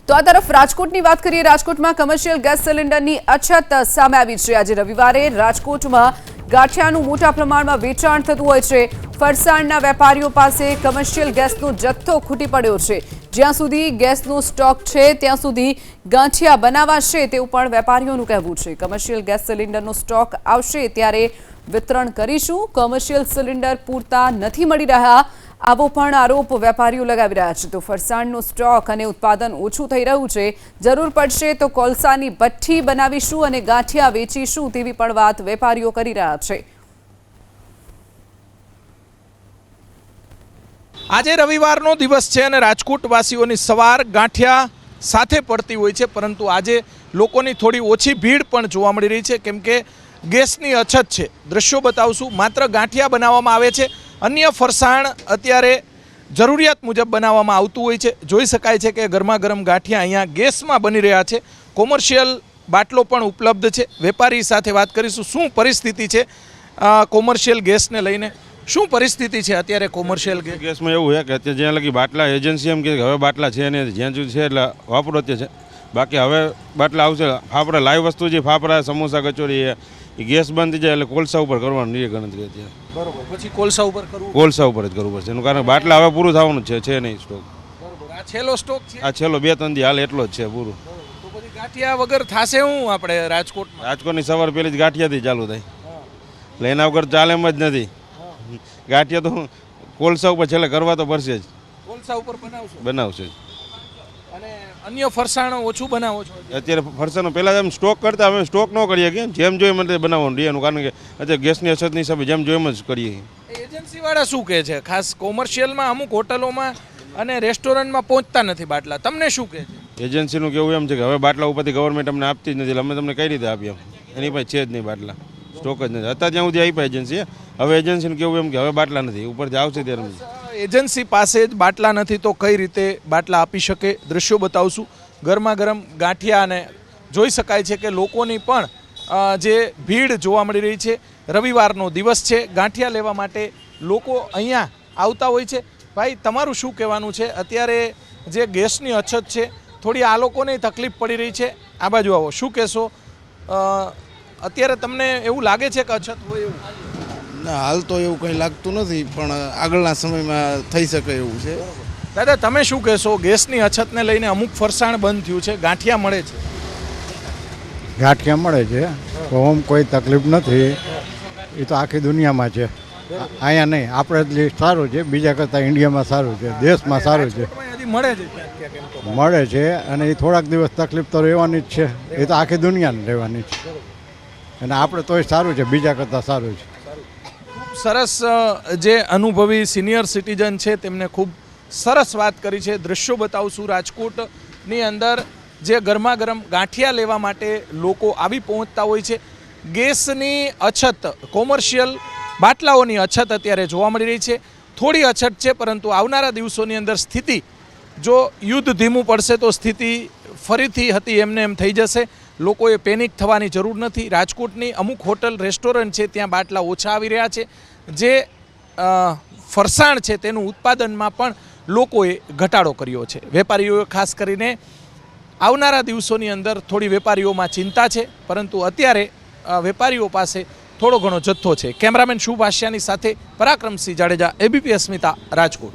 તો આ તરફ રાજકોટની વાત કરીએ। રાજકોટમાં કમર્શિયલ ગેસ સિલિન્ડરની અછત સામે આવી છે। આજે રવિવારે રાજકોટમાં ગાંઠિયાનું મોટા પ્રમાણમાં વેચાણ થતું હોય છે। ફરસાણના વેપારીઓ પાસે કમર્શિયલ ગેસનો જથ્થો ખૂટી પડ્યો છે। જ્યાં સુધી ગેસનો સ્ટોક છે ત્યાં સુધી ગાંઠિયા બનાવાશે તેવું પણ વેપારીઓનું કહેવું છે। કમર્શિયલ ગેસ સિલિન્ડરનો સ્ટોક આવશે ત્યારે વિતરણ કરીશું। કમર્શિયલ સિલિન્ડર પૂરતા નથી મળી રહ્યા આવો પણ આરોપ વેપારીઓ લગાવી રહ્યા છે। તો ફરસાણનો સ્ટોક અને ઉત્પાદન ઓછું થઈ રહ્યું છે। જરૂર પડશે તો કોલસાની ભઠ્ઠી બનાવીશું અને ગાંઠિયા વેચીશું તેવી પણ વાત વેપારીઓ કરી રહ્યા છે। આજે રવિવારનો દિવસ છે અને રાજકોટવાસીઓની સવાર ગાંઠિયા સાથે પડતી હોય છે, પરંતુ આજે લોકોની થોડી ઓછી ભીડ પણ જોવા મળી રહી છે કેમ કે ગેસની અછત છે। દ્રશ્યો બતાવશું। માત્ર ગાંઠિયા બનાવવામાં આવે છે, અન્ય ફરસાણ અત્યારે જરૂરિયાત મુજબ બનાવવામાં આવતું હોય છે। જોઈ શકાય છે કે ગરમા ગરમ ગાંઠિયા અહીંયા ગેસમાં બની રહ્યા છે। કોમર્શિયલ બાટલો પણ ઉપલબ્ધ છે। વેપારી સાથે વાત કરીશું શું પરિસ્થિતિ છે કોમર્શિયલ ગેસને લઈને। શું પરિસ્થિતિ છે અત્યારે કોમર્શિયલ ગેસમાં? એવું છે કે અત્યારે જ્યાં લગી બાટલા એજન્સી એમ કે હવે બાટલા છે ને જ્યાં સુધી છે એટલે વાપરો તે છે, બાકી હવે બાટલા આવશે। ફાફડા લાઈવ વસ્તુ છે, ફાફડા સમોસા કચોરી એ ગેસ બંધ થઈ જાય એટલે કોલસા ઉપર કરવાનું એ ગણતરી હતી। બરોબર, પછી કોલસા ઉપર કરવું? કોલસા ઉપર જ કરવું પડશે, એનું કારણ બાટલા હવે પૂરું થવાનું છે નહીં સ્ટોક। બરોબર, આ છેલ્લો સ્ટોક છે? આ છેલ્લો 2-3 દી હાલ એટલો જ છે પૂરું। તો પછી ગાંઠિયા વગર થશે હું આપણે રાજકોટમાં? રાજકોટની સવાર પહેલી જ ગાંઠિયાથી ચાલુ થાય એટલે એના વગર ચાલે એમ જ નથી। ગાંઠિયા તો કોલસા ઉપર છેલ્લે કરવા તો પડશે જ। કોલસા ઉપર બનાવશે અને અન્ય ફરસાણ ઓછું બનાવો છો અત્યારે? ફરસાણો પહેલાં એમ સ્ટોક કરતા હવે સ્ટોક ન કરીએ કે જેમ જોઈએ એમ બનાવવાનું એનું કારણ કે અત્યારે ગેસની અછતની હિસાબે જેમ જોઈએ એમ જ કરીએ। એજન્સીવાળા શું કહે છે? ખાસ કોમર્શિયલમાં અમુક હોટલોમાં અને રેસ્ટોરન્ટમાં પહોંચતા નથી બાટલા, તમને શું કહે છે? એજન્સીનું કેવું એમ છે કે હવે બાટલા ઉપરથી ગવર્મેન્ટ અમને આપતી જ નથી એટલે અમે તમને કઈ રીતે આપીએ? એની પાસે છે જ નહીં બાટલા, સ્ટોક જ નથી। અત્યારે ત્યાં સુધી આપ્યા એજન્સીએ, હવે એજન્સીનું કેવું એમ કે હવે બાટલા નથી, ઉપરથી આવશે ત્યારે। એજન્સી પાસે જ બાટલા નથી તો કઈ રીતે બાટલા આપી શકે? દ્રશ્યો બતાવશું। ગરમા ગરમ ગાંઠિયા અને જોઈ શકાય છે કે લોકોની પણ જે ભીડ જોવા મળી રહી છે। રવિવારનો દિવસ છે, ગાંઠિયા લેવા માટે લોકો અહીંયા આવતા હોય છે। ભાઈ, તમારું શું કહેવાનું છે? અત્યારે જે ગેસની અછત છે થોડી આ લોકોને તકલીફ પડી રહી છે। આ બાજુ આવો, શું કહેશો? અત્યારે તમને એવું લાગે છે કે અછત હોય એવું? ના, હાલ તો એવું કંઈ લાગતું નથી, પણ આગળના સમયમાં થઈ શકે એવું છે। દાદા, તમે શું કહેશો? ગેસની અછતને લઈને અમુક ફરસાણ બંધ થયું છે, ગાંઠિયા મળે છે? ગાંઠિયા મળે છે, ઓમ કોઈ તકલીફ નથી, એ તો આખી દુનિયામાં છે, અહીંયા નહીં। આપણે સારું છે, બીજા કરતાં ઇન્ડિયામાં સારું છે, દેશમાં સારું છે, મળે છે। અને એ થોડાક દિવસ તકલીફ તો રહેવાની જ છે, એ તો આખી દુનિયાને રહેવાની છે, અને આપણે તોય સારું છે, બીજા કરતાં સારું છે। સરસ, જે અનુભવી સિનિયર સિટીઝન છે તેમને ખૂબ સરસ વાત કરી છે। દ્રશ્યો બતાવશું। રાજકોટની અંદર જે ગરમા ગરમ ગાંઠિયા લેવા માટે લોકો આવી પહોંચતા હોય છે। ગેસની અછત, કોમર્શિયલ બાટલાઓની અછત અત્યારે જોવા મળી રહી છે। થોડી અછત છે, પરંતુ આવનારા દિવસોની અંદર સ્થિતિ જો યુદ્ધ ધીમું પડશે તો સ્થિતિ ફરીથી હતી એમને એમ થઈ જશે। લોકોએ પેનિક થવાની જરૂર નથી। રાજકોટની અમુક હોટલ રેસ્ટોરન્ટ છે ત્યાં બાટલા ઓછા આવી રહ્યા છે। જે ફરસાણ છે તેનું ઉત્પાદનમાં પણ લોકોએ ઘટાડો કર્યો છે। વેપારીઓએ ખાસ કરીને આવનારા દિવસોની અંદર થોડી વેપારીઓમાં ચિંતા છે, પરંતુ અત્યારે વેપારીઓ પાસે થોડો ઘણો જથ્થો છે। કેમેરામેન શુભ આશિયાની સાથે પરાક્રમસિંહ જાડેજા, ABP અસ્મિતા, રાજકોટ।